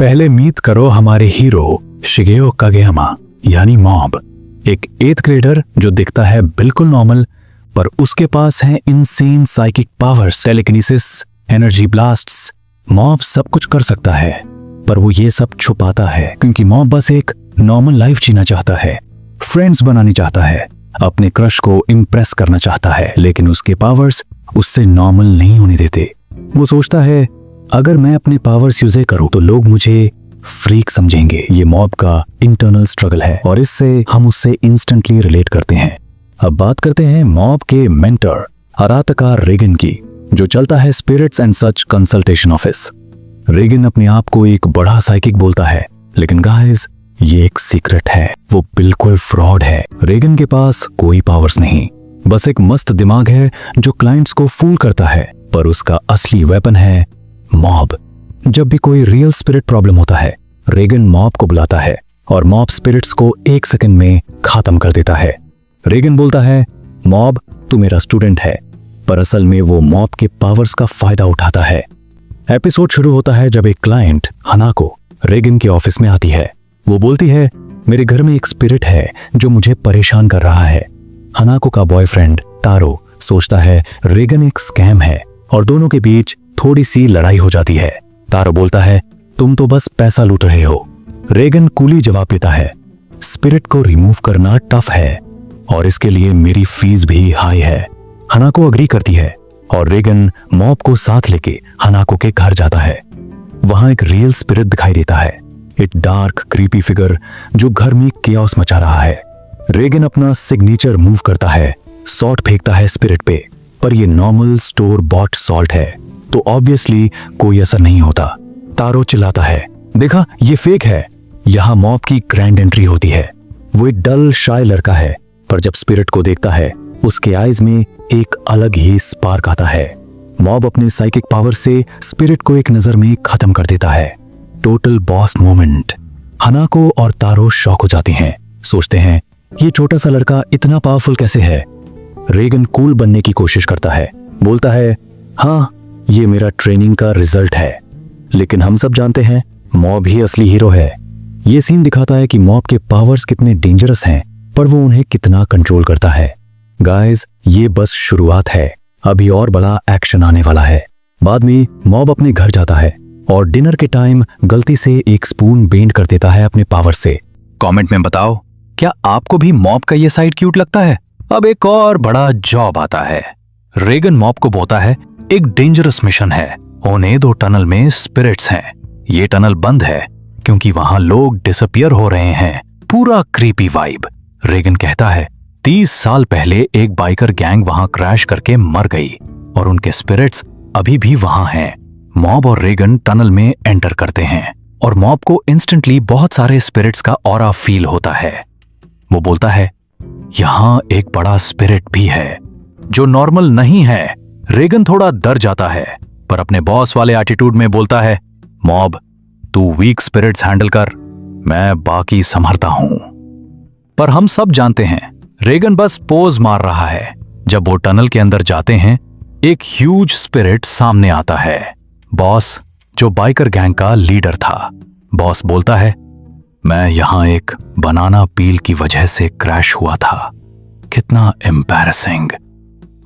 पहले मीट करो हमारे हीरो शिगेओ कागेयामा यानी मॉब, एक 8th ग्रेडर जो दिखता है बिल्कुल नॉर्मल, पर उसके पास है insane psychic powers, telekinesis, energy blasts. Mob सब कुछ कर सकता है, पर वो ये सब छुपाता है क्योंकि मॉब बस एक नॉर्मल लाइफ जीना चाहता है, फ्रेंड्स बनाने चाहता है, अपने क्रश को इम्प्रेस करना चाहता है, लेकिन उसके पावर्स उससे नॉर्मल नहीं होने देते। वो सोचता है अगर मैं अपने पावर्स यूज करूं तो लोग मुझे फ्रीक समझेंगे। ये मॉब का इंटरनल स्ट्रगल है और इससे हम उससे इंस्टेंटली रिलेट करते हैं। अब बात करते हैं मॉब के मेंटर अरातका रेगन की, जो चलता है spirits and such consultation office. Regan अपने आप को एक बड़ा साइकिक बोलता है, लेकिन गाइस ये एक सीक्रेट है, वो बिल्कुल फ्रॉड है। रेगन के पास कोई पावर्स नहीं, बस एक मस्त दिमाग है जो क्लाइंट्स को फूल करता है, पर उसका असली वेपन है मॉब। जब भी कोई रियल स्पिरिट प्रॉब्लम होता है, रेगन मॉब को बुलाता है और मॉब स्पिरिट्स को 1 सेकंड में खत्म कर देता है। रेगन बोलता है मॉब तू मेरा स्टूडेंट है, पर असल में वो मॉब के पावर्स का फायदा उठाता है। एपिसोड शुरू होता है जब एक क्लाइंट हनाको रेगन के ऑफिस में आती है। वो बोलती है मेरे घर में एक स्पिरिट है जो मुझे परेशान कर रहा है। हनाको का बॉयफ्रेंड तारो सोचता है रेगन एक स्कैम है और दोनों के बीच थोड़ी सी लड़ाई हो जाती है। तारो बोलता है तुम तो बस पैसा लूट रहे हो। रेगन कूली जवाब देता है स्पिरिट को रिमूव करना टफ है और इसके लिए मेरी फीस भी हाई है। हनाको अग्री करती है और रेगन मॉब को साथ लेके हनाको के घर जाता है। वहां एक रियल स्पिरिट दिखाई देता है, एक डार्क क्रीपी फिगर जो घर में केओस मचा रहा है। रेगन अपना सिग्नेचर मूव करता है, सॉल्ट फेंकता है स्पिरिट पे, पर ये नॉर्मल स्टोर बॉट सॉल्ट है तो ऑब्वियसली कोई असर नहीं होता। तारो चिल्लाता है देखा ये फेक है। यहां मॉब की ग्रैंड एंट्री होती है। वो एक डल शाय लड़का है, पर जब स्पिरिट को देखता है उसके आईज में एक अलग ही स्पार्क आता है। मॉब अपने साइकिक पावर से स्पिरिट को एक नजर में खत्म कर देता है। Total boss moment. हनाको और तारो शॉक हो जाती हैं, सोचते हैं ये छोटा सा लड़का इतना पावरफुल कैसे है। रेगन कूल बनने की कोशिश करता है, बोलता है हाँ ये मेरा ट्रेनिंग का रिजल्ट है, लेकिन हम सब जानते हैं मॉब ही असली हीरो है। ये सीन दिखाता है कि मॉब के पावर्स कितने डेंजरस हैं, पर वो उन्हें कितना कंट्रोल करता है। गाइस ये बस शुरुआत है, अभी और बड़ा एक्शन आने वाला है। बाद में मॉब अपने घर जाता है और डिनर के टाइम गलती से एक स्पून बेंड कर देता है अपने पावर से। कमेंट में बताओ क्या आपको भी मॉब का ये साइड क्यूट लगता है। अब एक और बड़ा जॉब आता है। रेगन मॉब को बोलता है एक डेंजरस मिशन है, ओनेदो टनल में स्पिरिट्स हैं। ये टनल बंद है क्योंकि वहां लोग डिसअपियर हो रहे हैं। पूरा क्रीपी वाइब। रेगन कहता है 30 साल पहले एक बाइकर गैंग वहां क्रैश करके मर गई और उनके स्पिरिट्स अभी भी वहां हैं। मॉब और रेगन टनल में एंटर करते हैं और मॉब को इंस्टेंटली बहुत सारे स्पिरिट्स का ऑरा फील होता है। वो बोलता है यहां एक बड़ा स्पिरिट भी है जो नॉर्मल नहीं है। रेगन थोड़ा डर जाता है, पर अपने बॉस वाले एटीट्यूड में बोलता है मॉब तू वीक स्पिरिट्स हैंडल कर, मैं बाकी संभलता हूं। पर हम सब जानते हैं रेगन बस पोज मार रहा है। जब वो टनल के अंदर जाते हैं एक ह्यूज स्पिरिट सामने आता है, बॉस जो बाइकर गैंग का लीडर था। बॉस बोलता है मैं यहां एक बनाना पील की वजह से क्रैश हुआ था। कितना एम्बैरेसिंग।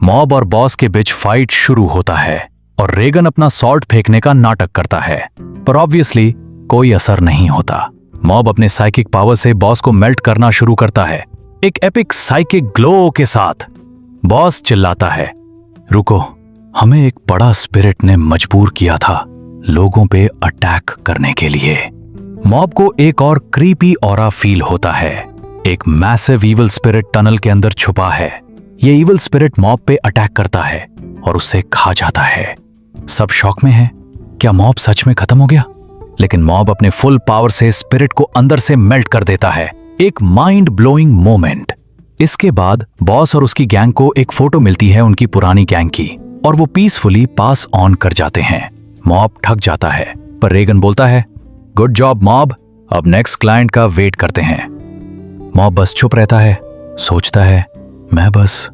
मॉब और बॉस के बीच फाइट शुरू होता है और रेगन अपना सॉल्ट फेंकने का नाटक करता है, पर ऑब्वियसली कोई असर नहीं होता। मॉब अपने साइकिक पावर से बॉस को मेल्ट करना शुरू करता है, एक एपिक साइकिक ग्लो के साथ। बॉस चिल्लाता है रुको, हमें एक बड़ा स्पिरिट ने मजबूर किया था लोगों पे अटैक करने के लिए। मॉब को एक और क्रीपी ऑरा फील होता है। एक मैसिव ईवल स्पिरिट टनल के अंदर छुपा है। ये ईवल स्पिरिट मॉब पे अटैक करता है और उससे खा जाता है। सब शॉक में है, क्या मॉब सच में खत्म हो गया? लेकिन मॉब अपने फुल पावर से स्पिरिट को अंदर से मेल्ट कर देता है। एक माइंड ब्लोइंग मोमेंट। इसके बाद बॉस और उसकी गैंग को एक फोटो मिलती है उनकी पुरानी गैंग की और वो पीसफुली पास ऑन कर जाते हैं। मॉब थक जाता है, पर रेगन बोलता है गुड जॉब मॉब, अब नेक्स्ट क्लाइंट का वेट करते हैं। मॉब बस चुप रहता है, सोचता है मैं बस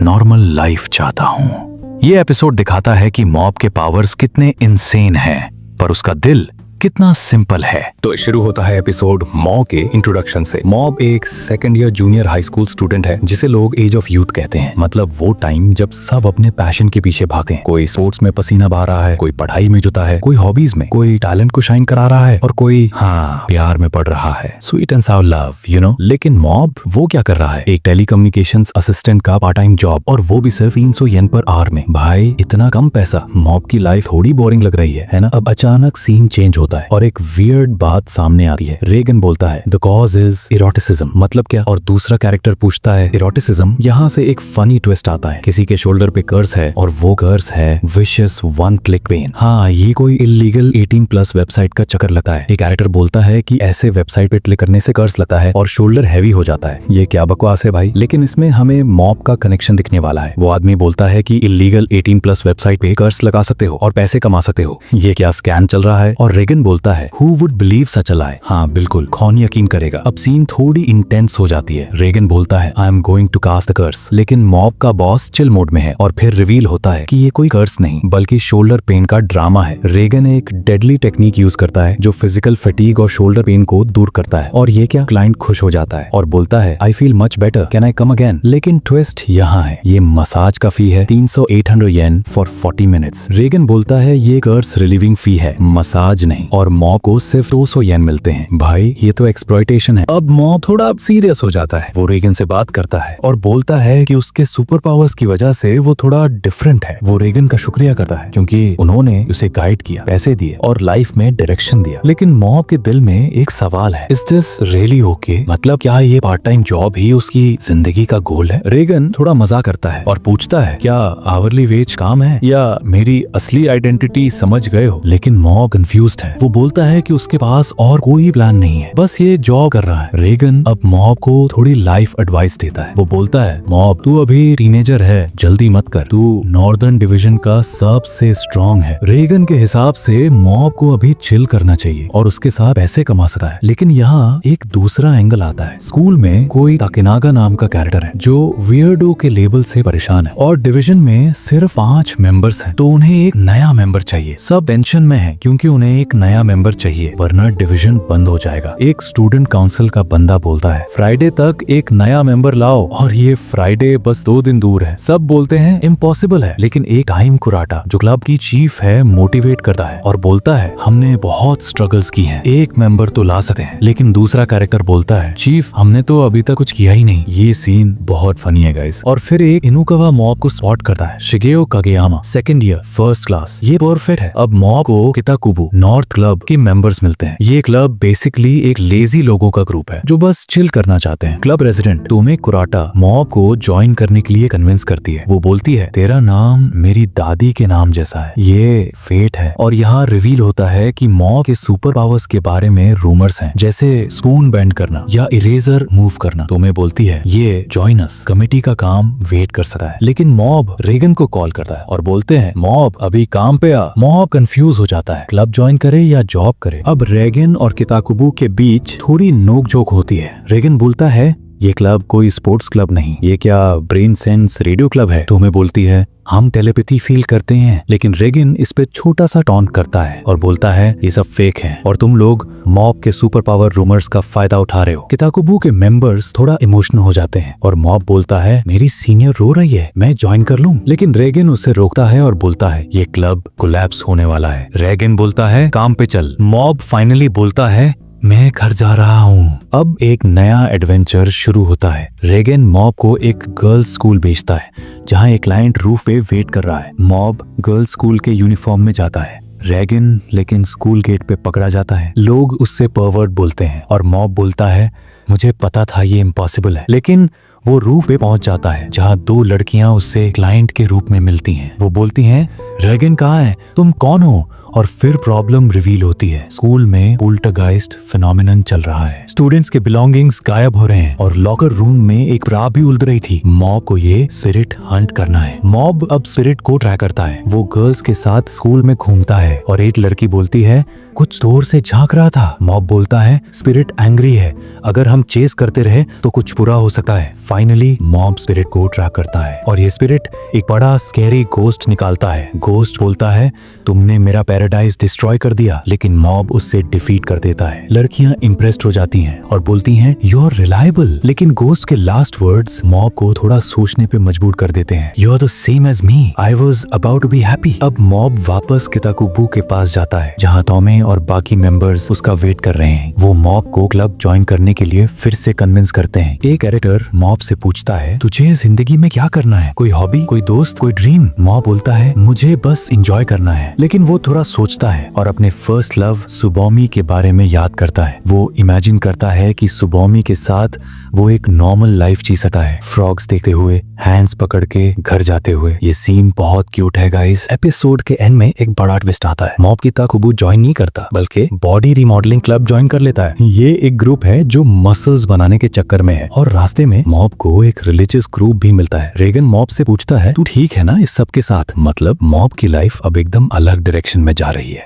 नॉर्मल लाइफ चाहता हूं। ये एपिसोड दिखाता है कि मॉब के पावर्स कितने इनसेन हैं, पर उसका दिल कितना सिंपल है। तो शुरू होता है एपिसोड मॉब के इंट्रोडक्शन से। मॉब एक second year junior high school student है जिसे लोग एज ऑफ यूथ कहते हैं। मतलब वो टाइम जब सब अपने पैशन के पीछे भागते हैं। कोई स्पोर्ट्स में पसीना बहा रहा है, कोई पढ़ाई में जुटा है, कोई हॉबीज में, कोई टैलेंट को शाइन करा रहा है और कोई प्यार में पड़ रहा है। Sweet and Sawar love, you know. लेकिन मॉब वो क्या कर रहा है? एक टेलीकम्युनिकेशंस असिस्टेंट का पार्ट टाइम जॉब, और वो भी सिर्फ 300 येन पर आवर में। भाई इतना कम पैसा। मॉब की लाइफ थोड़ी बोरिंग लग रही है ना? अब अचानक सीन चेंज होता है और एक वियर्ड बात सामने आती है। रेगन बोलता है द कॉज इज इरोटिसिज्म। मतलब क्या? और दूसरा कैरेक्टर पूछता है इरोटिसिज्म। यहाँ से एक फनी ट्विस्ट आता है। किसी के शोल्डर पे कर्स है और वो कर्स है विशियस वन क्लिक पेन। ये कोई इलीगल 18+ वेबसाइट का चक्कर लगता है। एक कैरेक्टर बोलता है कि ऐसे वेबसाइट पे क्लिक करने से कर्स लगता है और शोल्डर हैवी हो जाता है। ये क्या बकवास है भाई? लेकिन इसमें हमें मॉब का कनेक्शन दिखने वाला है। वो आदमी बोलता है कि इलीगल 18+ वेबसाइट पे कर्स लगा सकते हो और पैसे कमा सकते हो। ये क्या स्कैम चल रहा है? और रेगन बोलता है हु वुड बिलीव सच अ लाई। हाँ बिल्कुल, कौन यकीन करेगा। अब सीन थोड़ी इंटेंस हो जाती है। रेगन बोलता है I am going to cast the curse. लेकिन मॉब का बॉस चिल मोड में है और फिर रिवील होता है कि ये कोई कर्स नहीं बल्कि शोल्डर पेन का ड्रामा है। रेगन एक डेडली टेक्निक यूज करता है जो फिजिकल फटीग और शोल्डर पेन को दूर करता है। और ये क्या? क्लाइंट खुश हो जाता है और बोलता है I feel much better, can I come again. लेकिन ट्विस्ट यहाँ है, ये मसाज का फी है 300-800 येन फॉर 40 मिनट्स। रेगन बोलता है ये कर्स रिलीविंग फी है, मसाज नहीं। और मॉब को सिर्फ 200 येन मिलते हैं। भाई ये तो एक्सप्लॉयटेशन है। अब मॉब थोड़ा सीरियस हो जाता है। वो रेगन से बात करता है और बोलता है कि उसके सुपर पावर्स की वजह से वो थोड़ा डिफरेंट है। वो रेगन का शुक्रिया करता है क्योंकि उन्होंने उसे गाइड किया, पैसे दिए और लाइफ में डायरेक्शन दिया। लेकिन मॉब के दिल में एक सवाल है, इज दिस रियली ओके? मतलब क्या ये पार्ट टाइम जॉब ही उसकी जिंदगी का गोल है? रेगन थोड़ा मजाक करता है और पूछता है क्या आवरली वेज काम है या मेरी असली आइडेंटिटी समझ गए हो? लेकिन मॉब कंफ्यूज्ड है। वो बोलता है कि उसके पास और कोई प्लान नहीं है, बस ये जॉब कर रहा है। रेगन अब मॉब को थोड़ी लाइफ एडवाइस देता है। वो बोलता है मॉब तू अभी टीनेजर है, जल्दी मत कर, तू नॉर्दर्न डिवीजन का सबसे स्ट्रॉन्ग है। रेगन के हिसाब से मॉब को अभी चिल करना चाहिए और उसके साथ पैसे कमा सकता है। लेकिन यहाँ एक दूसरा एंगल आता है। स्कूल में कोई ताकिनागा नाम का कैरेक्टर है जो वियर्डो के लेबल से परेशान है और डिवीजन में सिर्फ 5 मेंबर्स हैं, तो उन्हें एक नया मेंबर चाहिए। सब टेंशन में है क्योंकि उन्हें एक नया मेंबर चाहिए वरना डिवीजन बंद हो जाएगा। एक स्टूडेंट काउंसिल का बंदा बोलता है फ्राइडे तक एक नया मेंबर लाओ और ये फ्राइडे बस 2 दिन दूर है। सब बोलते हैं इम्पॉसिबल है। लेकिन एक टाइम कुराटा जो क्लब की चीफ है मोटिवेट करता है और बोलता है हमने बहुत स्ट्रगल्स की हैं, एक मेंबर तो ला सकते हैं। लेकिन दूसरा कैरेक्टर बोलता है चीफ हमने तो अभी तक कुछ किया ही नहीं। ये सीन बहुत फनी है गाइस। और फिर एक इनुकावा मॉब को स्पॉट करता है Shigeo Kageyama, second year first class. ये परफेक्ट है। अब मॉब को किताकुबो नॉर्थ क्लब के मेंबर्स मिलते हैं। ये क्लब बेसिकली एक लेजी लोगों का ग्रुप है जो बस चिल करना चाहते हैं। क्लब रेजिडेंट तोमे कुराटा मॉब को ज्वाइन करने के लिए कन्विंस करती है। वो बोलती है तेरा नाम मेरी दादी के नाम जैसा है, ये फेट है। और यहाँ रिवील होता है कि मॉब के सुपर पावर्स के बारे में रूमर्स हैं, जैसे स्पून बेंड करना या इरेजर मूव करना। तोमे बोलती है ये जॉइन अस, कमेटी का काम वेट कर सकता है। लेकिन मॉब रेगन को कॉल करता है और बोलते हैं मॉब अभी काम पे आ। मॉब कंफ्यूज हो जाता है, क्लब ज्वाइन करे या जॉब करे। अब रेगन और किताकुबो के बीच थोड़ी नोकझोंक होती है। रेगन बोलता है ये क्लब कोई स्पोर्ट्स क्लब नहीं, ये क्या ब्रेन सेंस रेडियो क्लब है? तो मैं बोलती है हम टेलीपैथी फील करते हैं। लेकिन रेगन इस पे छोटा सा टॉन्ट करता है और बोलता है ये सब फेक है और तुम लोग मॉब के सुपर पावर रूमर्स का फायदा उठा रहे हो। किताकुबो के मेंबर्स थोड़ा इमोशनल हो जाते हैं और मॉब बोलता है मेरी सीनियर रो रही है, मैं ज्वाइन कर लूं। लेकिन रेगन उसे रोकता है और बोलता है ये क्लब कोलैप्स होने वाला है। रेगन बोलता है काम पे चल। मॉब फाइनली बोलता है मैं घर जा रहा हूँ। अब एक नया एडवेंचर शुरू होता है। रेगन मॉब को एक गर्ल्स स्कूल भेजता है जहाँ एक क्लाइंट रूफ पे वेट कर रहा है। मॉब गर्ल्स स्कूल के यूनिफॉर्म में जाता है। रेगन लेकिन स्कूल गेट पे पकड़ा जाता है। लोग उससे परवर्ट बोलते हैं और मॉब बोलता है मुझे पता था ये इम्पॉसिबल है। लेकिन वो रूफ पे पहुंच जाता है जहाँ 2 लड़कियां उससे क्लाइंट के रूप में मिलती हैं। वो बोलती हैं रेगन कहाँ है, तुम कौन हो? और फिर प्रॉब्लम रिवील होती है। स्कूल में पोल्टरगाइस्ट फिनोमिनन चल रहा है। स्टूडेंट्स के बिलोंगिंग्स गायब हो रहे हैं और लॉकर रूम में एक राह भी उलझ रही थी। मॉब को ये स्पिरिट हंट करना है। मॉब अब स्पिरिट को ट्रैक करता है। वो गर्ल्स के साथ स्कूल में घूमता है और एक लड़की बोलती है कुछ दूर से झांक रहा था। मॉब बोलता है स्पिरिट एंग्री है, अगर हम चेस करते रहे तो कुछ बुरा हो सकता है। फाइनली मॉब स्पिरिट को ट्रैक करता है और ये स्पिरिट एक बड़ा स्कैरी गोस्ट निकालता है। गोस्ट बोलता है तुमने मेरा पैराडाइज डिस्ट्रॉय कर दिया, लेकिन मॉब उससे डिफीट कर देता है। लड़कियां इम्प्रेस्ड हो जाती हैं और बोलती हैं यू आर रिलायबल, लेकिन गोस्ट के लास्ट वर्ड्स मॉब को थोड़ा सोचने पे मजबूर कर देते हैं। You are the same age me, I was about to be happy. अब मॉब वापस किताकुबू के पास जाता है जहाँ टॉमे और बाकी मेंबर्स उसका वेट कर रहे हैं। वो मॉब को क्लब ज्वाइन करने के लिए फिर से कन्विंस करते हैं। एक कैरेक्टर मॉब से पूछता है तुझे जिंदगी में क्या करना है, कोई हॉबी, कोई दोस्त, कोई ड्रीम? मॉब बोलता है मुझे बस एंजॉय करना है। लेकिन वो थोड़ा सोचता है और अपने फर्स्ट लव सुबोमी के बारे में याद करता है। वो इमेजिन करता है कि सुबोमी के साथ वो एक नॉर्मल लाइफ जी सकता है, फ्रॉग्स देखते हुए, हैंड्स पकड़ के घर जाते हुए। ये सीन बहुत क्यूट है गाइस। एपिसोड के एंड में एक बड़ा ट्विस्ट आता है। मॉब किताकुबू ज्वाइन नहीं करता, बल्कि बॉडी रिमॉडलिंग क्लब ज्वाइन कर लेता है। ये एक ग्रुप है जो मसल्स बनाने के चक्कर में है और रास्ते में मॉब को एक रिलीजियस ग्रुप भी मिलता है। रेगन मॉब से पूछता है तू ठीक है ना इस सब के साथ? मतलब मॉब की लाइफ अब एकदम अलग डायरेक्शन में जा रही है।